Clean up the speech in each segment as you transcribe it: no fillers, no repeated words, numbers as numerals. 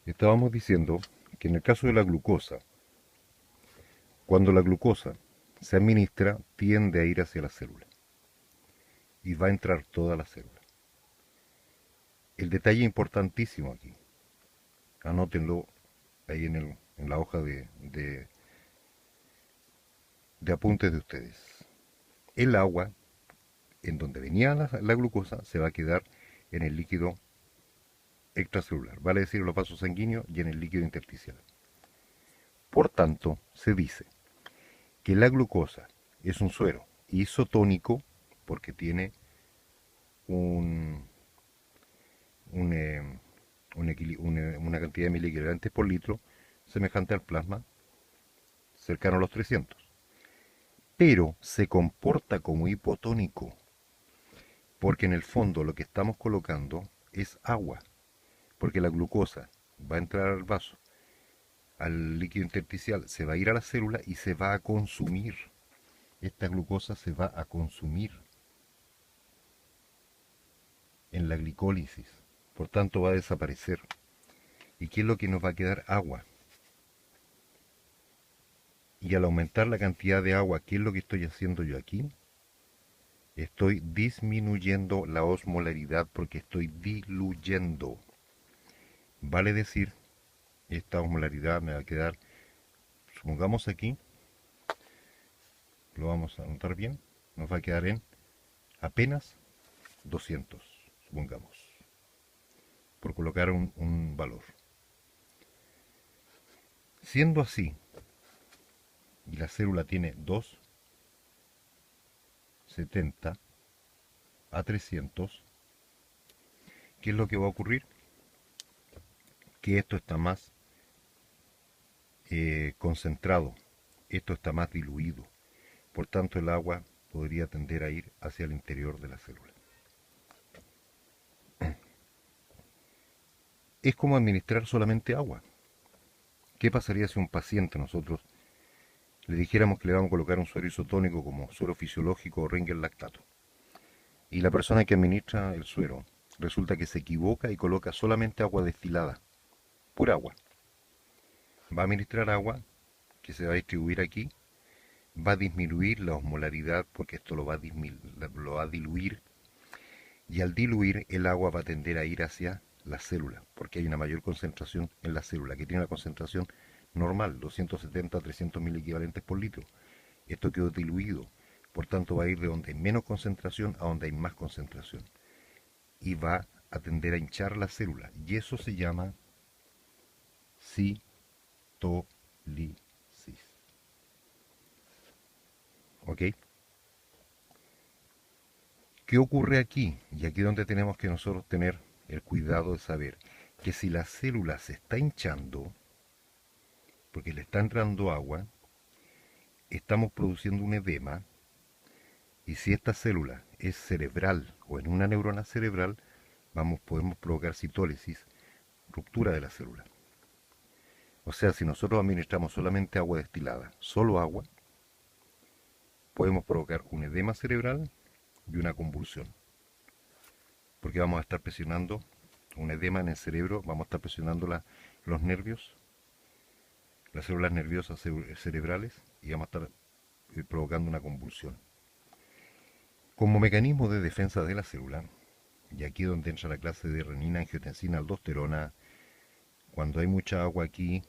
Estábamos diciendo que en el caso de la glucosa, cuando la glucosa se administra, tiende a ir hacia la célula y va a entrar toda la célula. El detalle importantísimo aquí, anótenlo ahí en la hoja de apuntes de ustedes. El agua, en donde venía la glucosa, se va a quedar en el líquido extracelular, vale decir en los vasos sanguíneos y en el líquido intersticial. Por tanto, se dice que la glucosa es un suero isotónico porque tiene un, un, una cantidad de miliequivalentes por litro semejante al plasma, cercano a los 300. Pero se comporta como hipotónico, porque en el fondo lo que estamos colocando es agua, porque la glucosa va a entrar al vaso, al líquido intersticial, se va a ir a la célula y se va a consumir. Esta glucosa se va a consumir en la glicólisis, por tanto va a desaparecer. ¿Y qué es lo que nos va a quedar? Agua. Y al aumentar la cantidad de agua, ¿qué es lo que estoy haciendo yo aquí? Estoy disminuyendo la osmolaridad porque estoy diluyendo. Vale decir, esta osmolaridad me va a quedar, supongamos aquí, lo vamos a anotar bien, nos va a quedar en apenas 200, supongamos, por colocar un valor. Siendo así, y la célula tiene 270 a 300, ¿qué es lo que va a ocurrir? Que esto está más concentrado, esto está más diluido. Por tanto, el agua podría tender a ir hacia el interior de la célula. Es como administrar solamente agua. ¿Qué pasaría si a un paciente nosotros le dijéramos que le vamos a colocar un suero isotónico como suero fisiológico o Ringer lactato? Y la persona que administra el suero resulta que se equivoca y coloca solamente agua destilada, pura agua. Va a administrar agua que se va a distribuir aquí, va a disminuir la osmolaridad porque esto lo va a diluir, y al diluir el agua va a tender a ir hacia la célula porque hay una mayor concentración en la célula que tiene una concentración normal, 270 a 300 mil equivalentes por litro. Esto quedó diluido, por tanto va a ir de donde hay menos concentración a donde hay más concentración y va a tender a hinchar la célula, y eso se llama citólisis. ¿Ok? ¿Qué ocurre aquí? Y aquí es donde tenemos que nosotros tener el cuidado de saber que si la célula se está hinchando, porque le está entrando agua, estamos produciendo un edema, y si esta célula es cerebral o en una neurona cerebral, podemos provocar citólisis, ruptura de la célula. O sea, si nosotros administramos solamente agua destilada, solo agua, podemos provocar un edema cerebral y una convulsión. Porque vamos a estar presionando un edema en el cerebro, vamos a estar presionando los nervios, las células nerviosas cerebrales, y vamos a estar provocando una convulsión. Como mecanismo de defensa de la célula, y aquí es donde entra la clase de renina, angiotensina, aldosterona, cuando hay mucha agua aquí,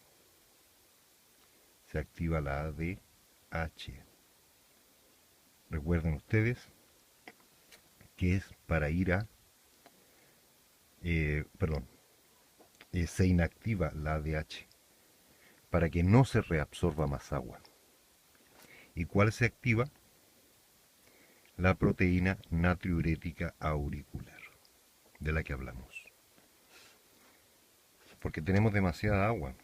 se activa la ADH. Recuerden ustedes que es para ir a, perdón, se inactiva la ADH para que no se reabsorba más agua. ¿Y cuál se activa? La proteína natriurética auricular, de la que hablamos. Porque tenemos demasiada agua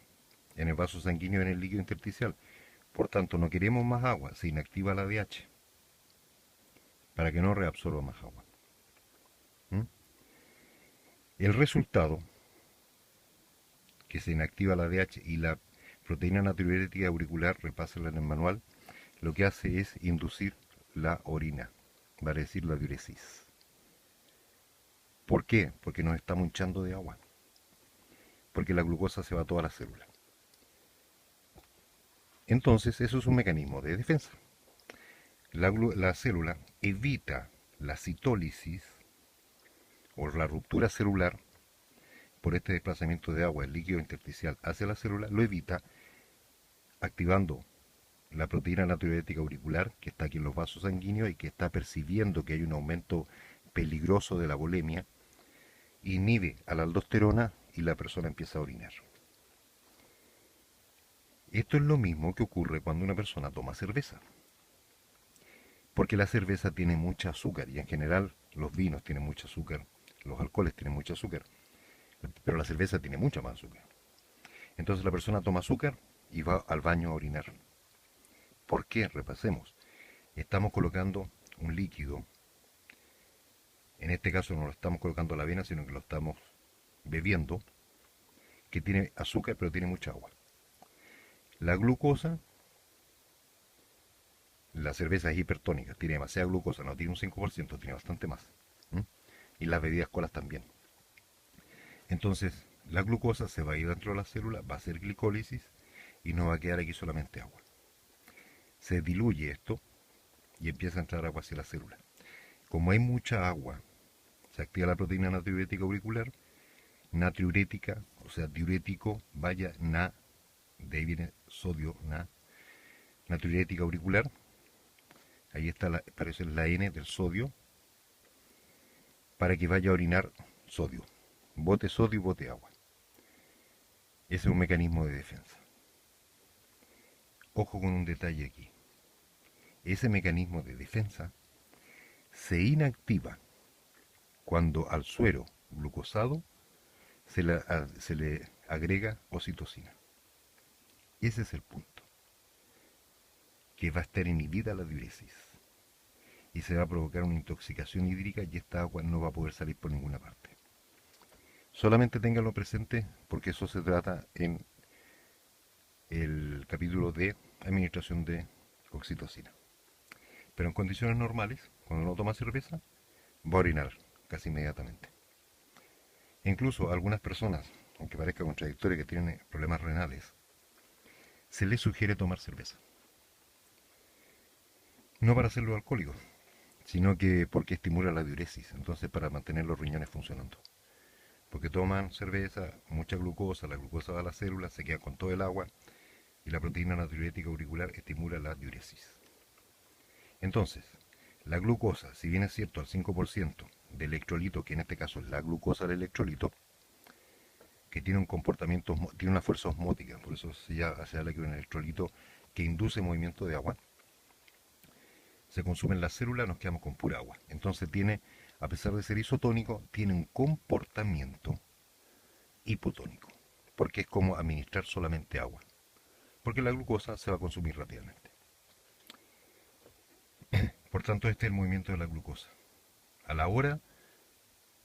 en el vaso sanguíneo y en el líquido intersticial. Por tanto, no queremos más agua, se inactiva la ADH para que no reabsorba más agua. ¿Mm? El resultado, que se inactiva la ADH y la proteína natriurética auricular, repásenla en el manual, lo que hace es inducir la orina, vale decir la diuresis. ¿Por qué? Porque nos estamos hinchando de agua. porque la glucosa se va a todas las células. Entonces, eso es un mecanismo de defensa. La célula evita la citólisis o la ruptura celular por este desplazamiento de agua del líquido intersticial hacia la célula, lo evita activando la proteína natriurética auricular que está aquí en los vasos sanguíneos y que está percibiendo que hay un aumento peligroso de la volemia, inhibe a la aldosterona y la persona empieza a orinar. Esto es lo mismo que ocurre cuando una persona toma cerveza, porque la cerveza tiene mucha azúcar y en general los vinos tienen mucho azúcar, los alcoholes tienen mucho azúcar, pero la cerveza tiene mucha más azúcar. Entonces la persona toma azúcar y va al baño a orinar. ¿Por qué? Repasemos. Estamos colocando un líquido, en este caso no lo estamos colocando a la vena, sino que lo estamos bebiendo, que tiene azúcar pero tiene mucha agua. La glucosa, la cerveza es hipertónica, tiene demasiada glucosa, no tiene un 5%, tiene bastante más. Y las bebidas colas también. Entonces, la glucosa se va a ir dentro de la célula, va a hacer glicólisis y no va a quedar aquí solamente agua. Se diluye esto y empieza a entrar agua hacia la célula. Como hay mucha agua, se activa la proteína natriurética auricular, natriurética, o sea, diurético, vaya, de ahí viene sodio, natriurética auricular, ahí está, parece la N del sodio, para que vaya a orinar sodio. Bote sodio y bote agua. Ese es un mecanismo de defensa. Ojo con un detalle aquí. Ese mecanismo de defensa se inactiva cuando al suero glucosado se le agrega oxitocina. Ese es el punto. Que va a estar inhibida la diuresis. Y se va a provocar una intoxicación hídrica y esta agua no va a poder salir por ninguna parte. Solamente ténganlo presente porque eso se trata en el capítulo de administración de oxitocina. Pero en condiciones normales, cuando uno toma cerveza, va a orinar casi inmediatamente. E incluso a algunas personas, aunque parezca contradictorio, que tienen problemas renales, se les sugiere tomar cerveza. No para hacerlo alcohólico, sino que porque estimula la diuresis, entonces para mantener los riñones funcionando. Porque toman cerveza, mucha glucosa, la glucosa va a las células, se queda con todo el agua y la proteína natriurética auricular estimula la diuresis. Entonces, la glucosa, si bien es cierto al 5% del electrolito, que en este caso es la glucosa del electrolito, que tiene un comportamiento, tiene una fuerza osmótica, por eso se habla que un electrolito que induce movimiento de agua, se consume en la célula, nos quedamos con pura agua. Entonces tiene, a pesar de ser isotónico, tiene un comportamiento hipotónico, porque es como administrar solamente agua, porque la glucosa se va a consumir rápidamente. Por tanto, este es el movimiento de la glucosa. A la hora,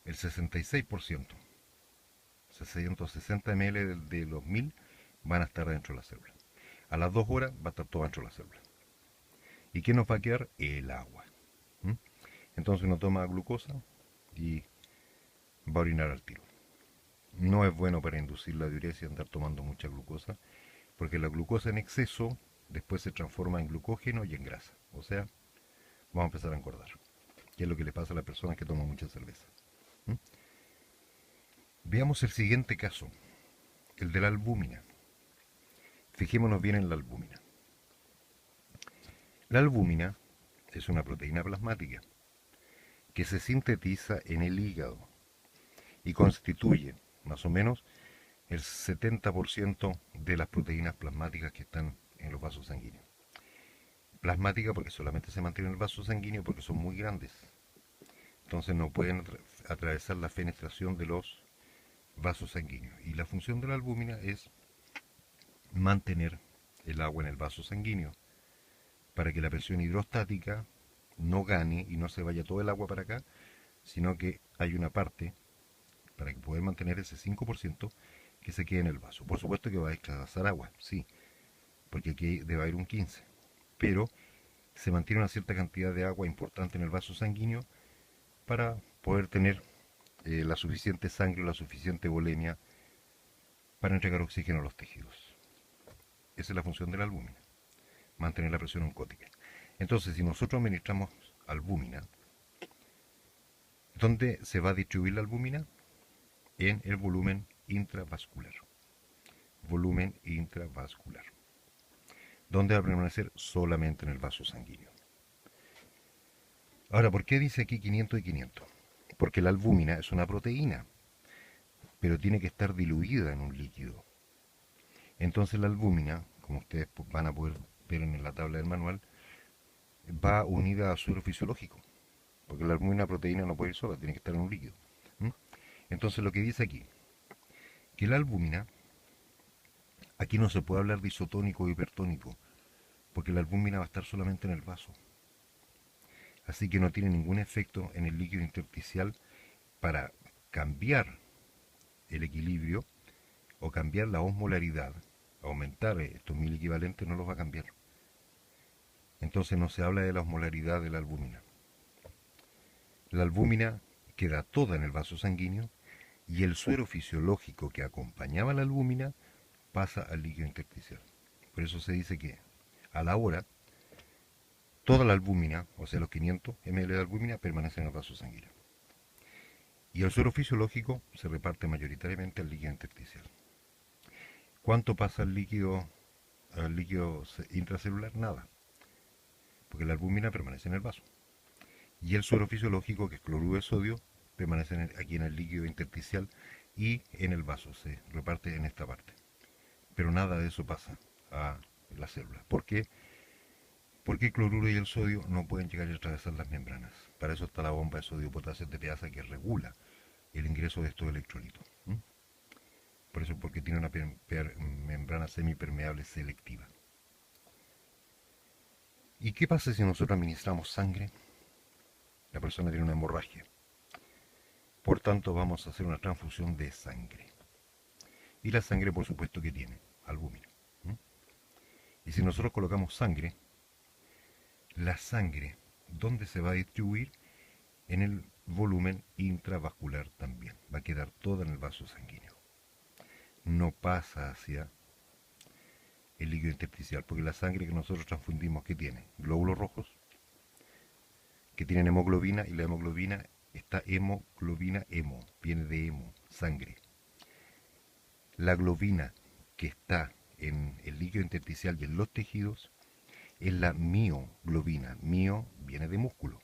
el 66%, 660 ml de los 1000 van a estar dentro de la célula. A las 2 horas va a estar todo dentro de la célula. ¿Y qué nos va a quedar? El agua. Entonces uno toma glucosa y va a orinar al tiro. No es bueno para inducir la diuresis andar tomando mucha glucosa, porque la glucosa en exceso después se transforma en glucógeno y en grasa. O sea, vamos a empezar a engordar, que es lo que le pasa a las personas que toman mucha cerveza. Veamos el siguiente caso, el de la albúmina. Fijémonos bien en la albúmina. La albúmina es una proteína plasmática que se sintetiza en el hígado y constituye más o menos el 70% de las proteínas plasmáticas que están en los vasos sanguíneos. Plasmática porque solamente se mantiene en el vaso sanguíneo porque son muy grandes. Entonces no pueden atravesar la fenestración de los vasos sanguíneos. Y la función de la albúmina es mantener el agua en el vaso sanguíneo para que la presión hidrostática no gane y no se vaya todo el agua para acá, sino que hay una parte para que poder mantener ese 5% que se quede en el vaso. Por supuesto que va a desplazar agua, sí, porque aquí debe haber un 15%, pero se mantiene una cierta cantidad de agua importante en el vaso sanguíneo para poder tener la suficiente sangre, la suficiente volemia para entregar oxígeno a los tejidos. Esa es la función de la albúmina, mantener la presión oncótica. Entonces, si nosotros administramos albúmina, ¿dónde se va a distribuir la albúmina? En el volumen intravascular. Volumen intravascular. ¿Dónde va a permanecer? Solamente en el vaso sanguíneo. Ahora, ¿por qué dice aquí 500 y 500? Porque la albúmina es una proteína, pero tiene que estar diluida en un líquido. Entonces la albúmina, como ustedes van a poder ver en la tabla del manual, va unida a suero fisiológico, porque la albúmina proteína no puede ir sola, tiene que estar en un líquido. Entonces lo que dice aquí, que la albúmina, aquí no se puede hablar de isotónico o hipertónico, porque la albúmina va a estar solamente en el vaso. Así que no tiene ningún efecto en el líquido intersticial para cambiar el equilibrio o cambiar la osmolaridad. Aumentar estos 1000 equivalentes no los va a cambiar. Entonces no se habla de la osmolaridad de la albúmina. La albúmina queda toda en el vaso sanguíneo y el suero fisiológico que acompañaba la albúmina pasa al líquido intersticial. Por eso se dice que a la hora toda la albúmina, o sea los 500 ml de albúmina, permanece en el vaso sanguíneo. Y el suero fisiológico se reparte mayoritariamente al líquido intersticial. ¿Cuánto pasa al líquido intracelular? Nada, porque la albúmina permanece en el vaso. Y el suero fisiológico, que es cloruro de sodio, permanece aquí en el líquido intersticial y en el vaso, se reparte en esta parte. Pero nada de eso pasa a la célula. ¿Por qué? Porque el cloruro y el sodio no pueden llegar y atravesar las membranas. Para eso está la bomba de sodio-potasio TPasa que regula el ingreso de estos electrolitos. Por eso, porque tiene una membrana semipermeable selectiva. ¿Y qué pasa si nosotros administramos sangre? La persona tiene una hemorragia. Por tanto, vamos a hacer una transfusión de sangre. Y la sangre, por supuesto, que tiene albúmina. Y si nosotros colocamos sangre, la sangre, ¿dónde se va a distribuir? En el volumen intravascular también. Va a quedar toda en el vaso sanguíneo. No pasa hacia el líquido intersticial, porque la sangre que nosotros transfundimos, ¿qué tiene? Glóbulos rojos, que tienen hemoglobina, y la hemoglobina está hemoglobina hemo, viene de hemo, sangre. La globina que está en el líquido intersticial y en los tejidos es la mioglobina. Mio viene de músculo.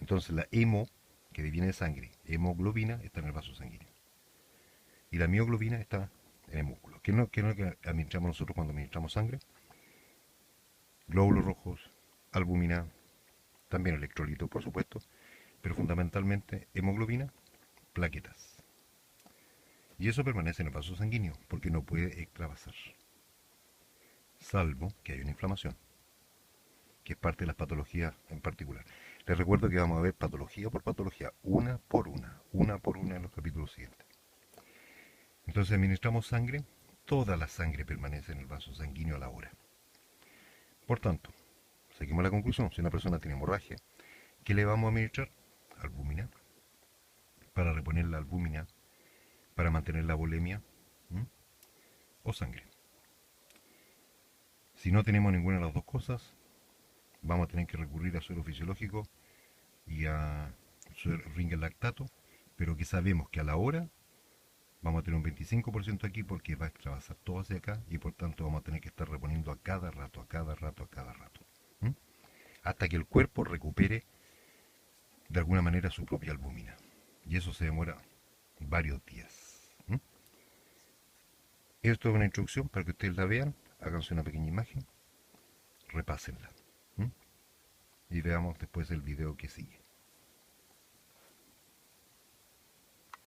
Entonces la hemo, que viene de sangre, hemoglobina, está en el vaso sanguíneo. Y la mioglobina está en el músculo. ¿Qué es lo que administramos nosotros cuando administramos sangre? Glóbulos rojos, albúmina, también electrolitos, por supuesto, pero fundamentalmente hemoglobina, plaquetas. Y eso permanece en el vaso sanguíneo porque no puede extravasar, salvo que haya una inflamación, que es parte de las patologías en particular. Les recuerdo que vamos a ver patología por patología, una por una en los capítulos siguientes. Entonces administramos sangre, toda la sangre permanece en el vaso sanguíneo a la hora. Por tanto, seguimos la conclusión, si una persona tiene hemorragia, ¿qué le vamos a administrar? Albúmina, para reponer la albúmina, para mantener la volemia, o sangre. Si no tenemos ninguna de las dos cosas, vamos a tener que recurrir a suero fisiológico y a Ringer lactato, pero que sabemos que a la hora vamos a tener un 25% aquí porque va a extravasar todo hacia acá y por tanto vamos a tener que estar reponiendo a cada rato, hasta que el cuerpo recupere de alguna manera su propia albúmina. Y eso se demora varios días. Esto es una introducción para que ustedes la vean, háganse una pequeña imagen, repásenla. Y veamos después el video que sigue.